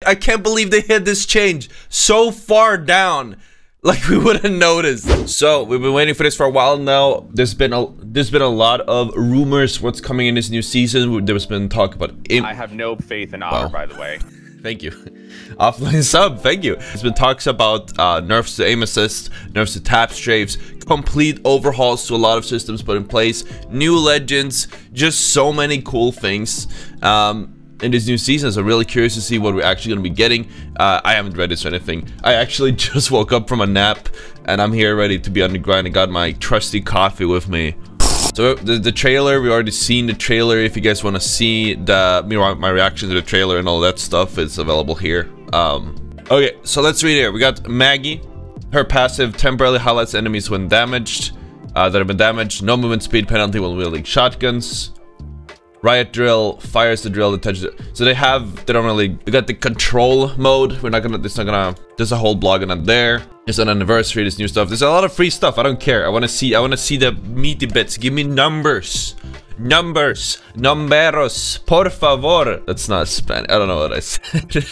I can't believe they hid this change so far down. Like we wouldn't notice. So we've been waiting for this for a while now. There's been a lot of rumors what's coming in this new season. There's been talk about I have no faith in Ottr, by the way. Thank you. Offline sub, thank you. There's been talks about nerfs to aim assist, nerfs to tap strafes, complete overhauls to a lot of systems put in place, new legends, just so many cool things in this new season. So I'm really curious to see what we're actually going to be getting. I haven't read this or anything. I actually just woke up from a nap and I'm here ready to be on the grind. I got my trusty coffee with me. So the trailer, we already seen the trailer. If you guys want to see my reaction to the trailer and all that stuff, it's available here. Okay, so let's read here. We got Maggie. Her passive temporarily highlights enemies when damaged, that have been damaged. No movement speed penalty when wielding shotguns. Riot Drill fires the drill that touches it. So they got the control mode. There's a whole blog on it there. It's an anniversary, this new stuff. There's a lot of free stuff. I don't care. I want to see the meaty bits. Give me numbers. Numbers. Numberos. Por favor. That's not Spanish. I don't know what I said.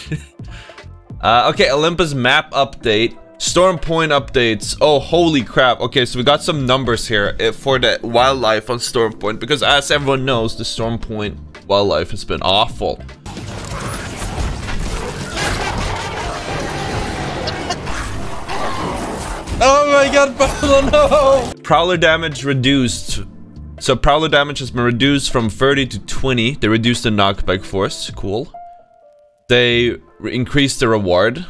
Okay, Olympus map update. Storm Point updates. Oh, holy crap. Okay, so we got some numbers here for the wildlife on Storm Point, because as everyone knows, the Storm Point wildlife has been awful. Oh my god, oh no! Prowler damage reduced. So Prowler damage has been reduced from 30 to 20. They reduced the knockback force. Cool. They increased the reward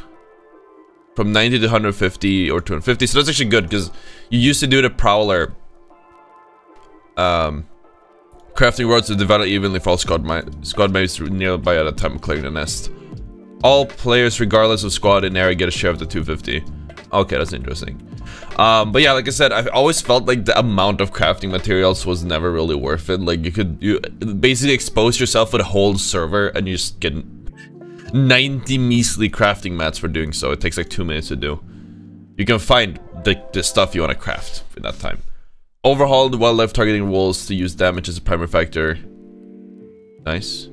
from 90 to 150 or 250. So that's actually good, because you used to do the Prowler crafting roads to develop evenly for all squad mates nearby at a time of clearing the nest. All players, regardless of squad in area, get a share of the 250. Okay, that's interesting. But yeah, like I said, I've always felt like the amount of crafting materials was never really worth it. Like you basically expose yourself with a whole server and you just get 90 measly crafting mats for doing so. It takes like 2 minutes to do. You can find the stuff you want to craft in that time. Overhauled wildlife targeting walls to use damage as a primary factor. Nice.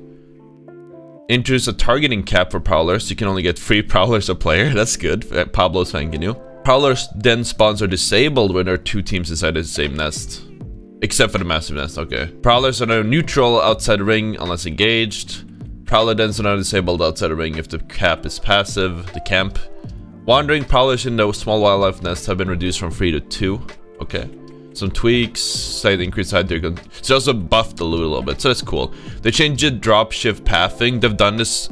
Introduce a targeting cap for Prowlers. You can only get 3 Prowlers a player. That's good. Pablo's thanking you. Prowlers then spawns are disabled when there are 2 teams inside the same nest. Except for the massive nest, okay. Prowlers are now neutral outside the ring unless engaged. Prowler dens are now disabled outside the ring if the cap is passive. The camp. Wandering Prowlers in the small wildlife nest have been reduced from 3 to 2. Okay. Some tweaks, slight increase height. So also buffed the loot a little bit, so that's cool. They changed the drop shift pathing. They've done this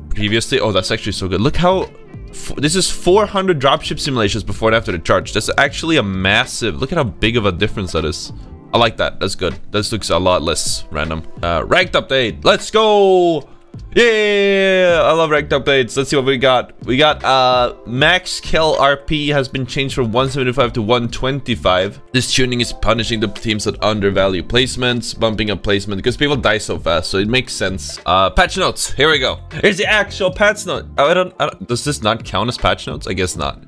previously. Oh, that's actually so good. Look how this is 400 dropship simulations before and after the charge. That's actually a massive. Look at how big of a difference that is. I like that. That's good. This looks a lot less random. Ranked update. Let's go. Yeah, I love ranked updates. Let's see what we got. We got max kill RP has been changed from 175 to 125. This tuning is punishing the teams that undervalue placements, bumping up placement because people die so fast, so it makes sense. Patch notes. Here we go. Here's the actual patch note. I don't does this not count as patch notes? I guess not.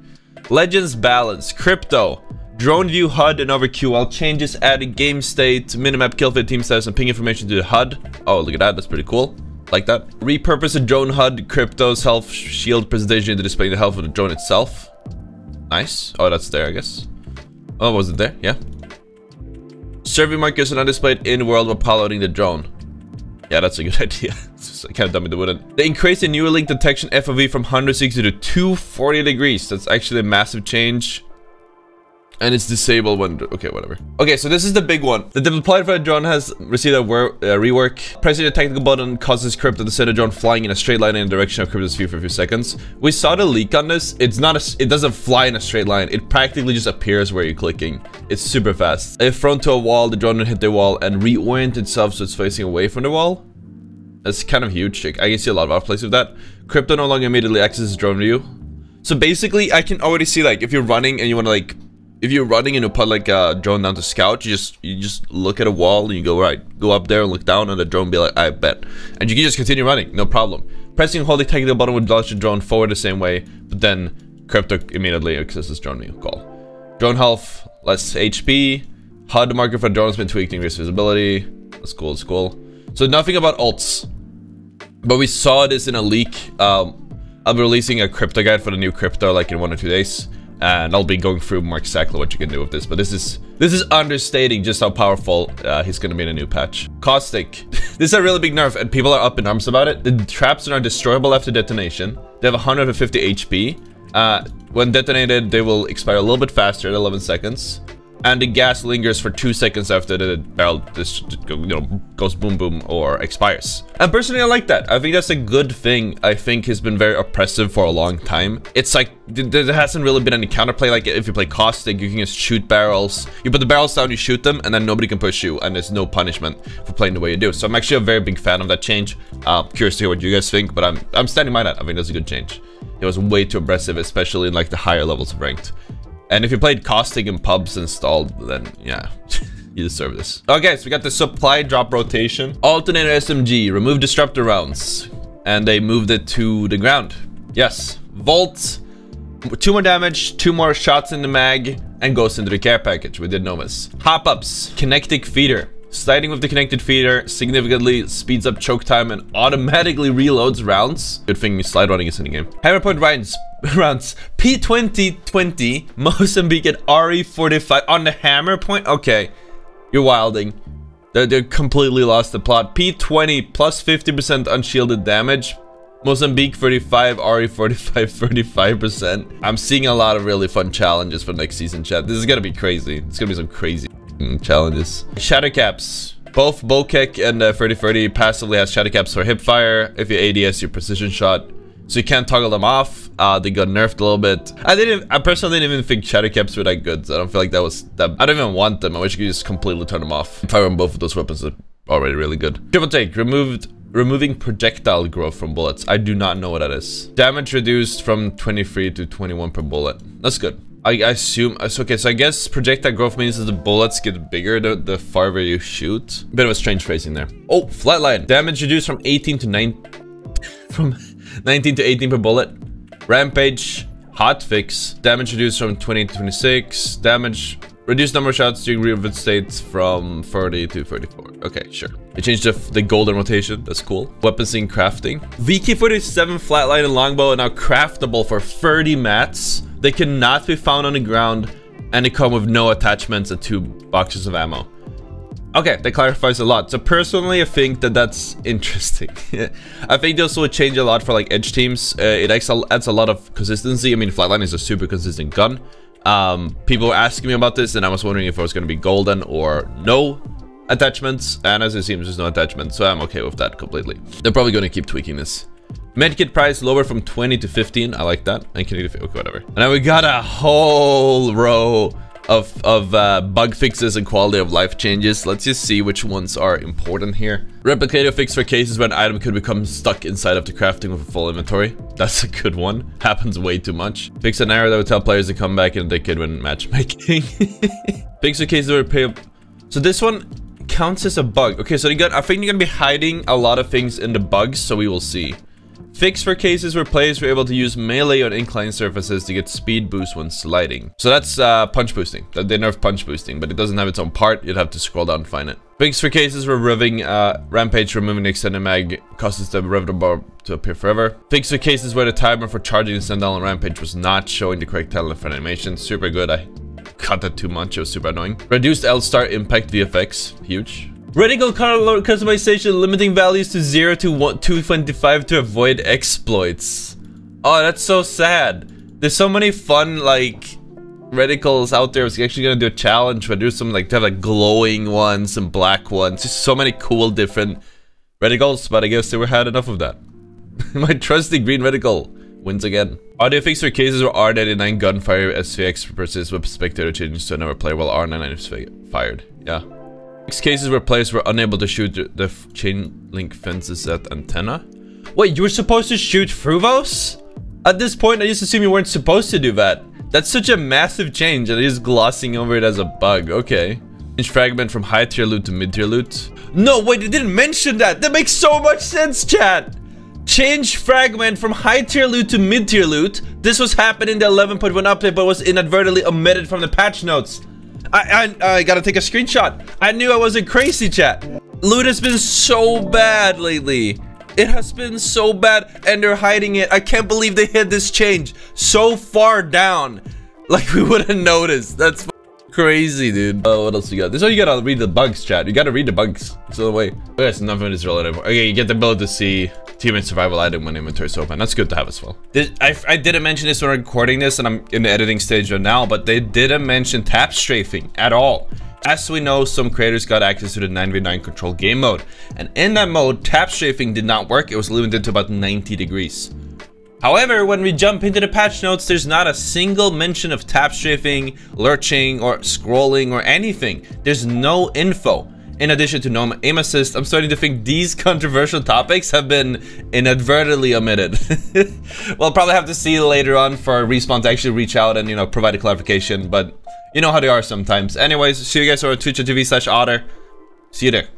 Legends balance. Crypto. Drone view HUD and overqueue while changes adding game state, minimap kill fit team status and ping information to the HUD. Oh, look at that. That's pretty cool. Like that. Repurpose the drone HUD, crypto's health shield presentation to display the health of the drone itself. Nice. Oh, that's there, I guess. Oh, was it there? Yeah. Survey markers are now displayed in world while piloting the drone. Yeah, that's a good idea. I can't dumb it, wouldn't. They increased the new link detection FOV from 160 to 240 degrees. That's actually a massive change. And it's disabled when... Okay, whatever. Okay, so this is the big one. The deployed for the drone has received a rework. Pressing the tactical button causes Crypto to send a drone flying in a straight line in the direction of Crypto's view for a few seconds. We saw the leak on this. It's not a... It doesn't fly in a straight line. It practically just appears where you're clicking. It's super fast. If thrown to a wall, the drone will hit the wall and reorient itself so it's facing away from the wall. That's kind of huge. I can see a lot of outplays with that. Crypto no longer immediately accesses drone view. So basically, I can already see, like, if you're running and you want to, like... If you're running and you put like a drone down to scout, you just look at a wall and you go go up there and look down and the drone be like, I bet. And you can just continue running, no problem. Pressing and holding tactical button would launch the drone forward the same way, but then Crypto immediately accesses drone view. Call. Drone health, less HP. HUD marker for drone has been tweaked to increase visibility. That's cool, that's cool. So nothing about ults. But we saw this in a leak. I'll be releasing a crypto guide for the new crypto like in 1 or 2 days. And I'll be going through more exactly what you can do with this. But this is understating just how powerful he's going to be in a new patch. Caustic. This is a really big nerf and people are up in arms about it. The traps are destroyable after detonation. They have 150 HP. When detonated, they will expire a little bit faster at 11 seconds. And the gas lingers for 2 seconds after the barrel just, goes boom boom or expires. And personally, I like that. I think that's a good thing. I think has been very oppressive for a long time. It's like there hasn't really been any counterplay. Like if you play Caustic, you can just shoot barrels. You put the barrels down, you shoot them, and then nobody can push you, and there's no punishment for playing the way you do. So I'm actually a very big fan of that change. Curious to hear what you guys think, but I'm standing by that. I think that's a good change. It was way too aggressive, especially in like the higher levels of ranked. And if you played Caustic in pubs installed, then yeah, you deserve this. Okay, so we got the supply drop rotation. Alternator SMG, remove disruptor rounds. And they moved it to the ground. Yes, Volt, 2 more damage, 2 more shots in the mag, and goes into the care package. We did know this. Hop-ups, kinetic feeder. Sliding with the connected feeder significantly speeds up choke time and automatically reloads rounds. Good thing slide running is in the game. Hammer point rounds P2020 Mozambique at RE45 on the hammer point. Okay, you're wilding. They're completely lost the plot. P20 plus 50% unshielded damage. Mozambique 35, RE45 35%. I'm seeing a lot of really fun challenges for next season, chat. This is gonna be crazy. It's gonna be some crazy challenges. Shatter caps. Both Bokek and 3030 passively has shatter caps for hip fire. If you ADS your precision shot, so you can't toggle them off. They got nerfed a little bit. I personally didn't even think shatter caps were that good. So I don't feel like that was that. I don't even want them. I wish you could just completely turn them off. Fire on both of those weapons are already really good. Triple take. Removing projectile growth from bullets. I do not know what that is. Damage reduced from 23 to 21 per bullet. That's good. I assume, okay, so I guess projectile growth means that the bullets get bigger the farther you shoot. Bit of a strange phrasing there. Oh, flatline. Damage reduced from 18 to 9, from 19 to 18 per bullet. Rampage, hotfix. Damage reduced from 20 to 26. Damage, reduced number of shots during real states from 30 to 34. Okay, sure. They changed the golden rotation. That's cool. Weapons in crafting. VK47 flatline and longbow are now craftable for 30 mats. They cannot be found on the ground, and they come with no attachments and 2 boxes of ammo. Okay, that clarifies a lot. So personally, I think that that's interesting. I think this will change a lot for like edge teams. It adds a lot of consistency. I mean, flatline is a super consistent gun. People were asking me about this, and I was wondering if it was going to be golden or no attachments. And as it seems, there's no attachments, so I'm okay with that completely. They're probably going to keep tweaking this. Medkit price lower from 20 to 15. I like that. And okay, whatever. And now we got a whole row of bug fixes and quality of life changes. Let's just see which ones are important here. Replicator fix for cases where an item could become stuck inside of the crafting with a full inventory. That's a good one. Happens way too much. Fix an error that would tell players to come back and they could win matchmaking. Fix for cases where pay. So this one counts as a bug. Okay, so I think you're gonna be hiding a lot of things in the bugs, so we will see. Fix for cases where players were able to use melee on inclined surfaces to get speed boost when sliding. So that's punch boosting. They nerfed punch boosting, but it doesn't have its own part. You'd have to scroll down and find it. Fix for cases where Rampage removing the extended mag causes the rev bar to appear forever. Fix for cases where the timer for charging the stand down on Rampage was not showing the correct talent for animation. Super good. I cut that too much. It was super annoying. Reduced L-star impact VFX. Huge. Radical color customization, limiting values to 0 to 225 to avoid exploits. Oh, that's so sad. There's so many fun, like, radicals out there. I was actually gonna do a challenge where there's some, like, they have, like, glowing ones and black ones. Just so many cool different radicals, but I guess they were had enough of that. My trusty green radical wins again. Audio fix for cases where R99 gunfire SVX persists with spectator changes to another player while R99 is fired. Yeah. Cases where players were unable to shoot the chain link fences at antenna. Wait, you were supposed to shoot through those? At this point, I just assume you weren't supposed to do that. That's such a massive change, and I'm just glossing over it as a bug. Okay. Change fragment from high tier loot to mid tier loot. No, wait, they didn't mention that. That makes so much sense, chat. Change fragment from high tier loot to mid tier loot. This was happening in the 11.1 update, but was inadvertently omitted from the patch notes. I gotta take a screenshot. I knew I wasn't crazy, chat. Loot has been so bad lately. It has been so bad, and they're hiding it. I can't believe they hid this change so far down. Like, we wouldn't notice. That's crazy, dude. What else you got? This is how you gotta read the bugs, chat. You gotta read the bugs. So the way. Okay, so nothing is relevant. Okay, you get the ability to see teammate survival item when inventory is open. That's good to have as well. I didn't mention this when I'm recording this, and I'm in the editing stage right now, but they didn't mention tap strafing at all. As we know, some creators got access to the 9v9 control game mode, and in that mode, tap strafing did not work. It was limited to about 90 degrees. However, when we jump into the patch notes, there's not a single mention of tap strafing, lurching, or scrolling, or anything. There's no info. In addition to no aim assist, I'm starting to think these controversial topics have been inadvertently omitted. We'll probably have to see later on for Respawn to actually reach out and, you know, provide a clarification, but you know how they are sometimes. Anyways, see you guys over at twitch.tv/Ottr. See you there.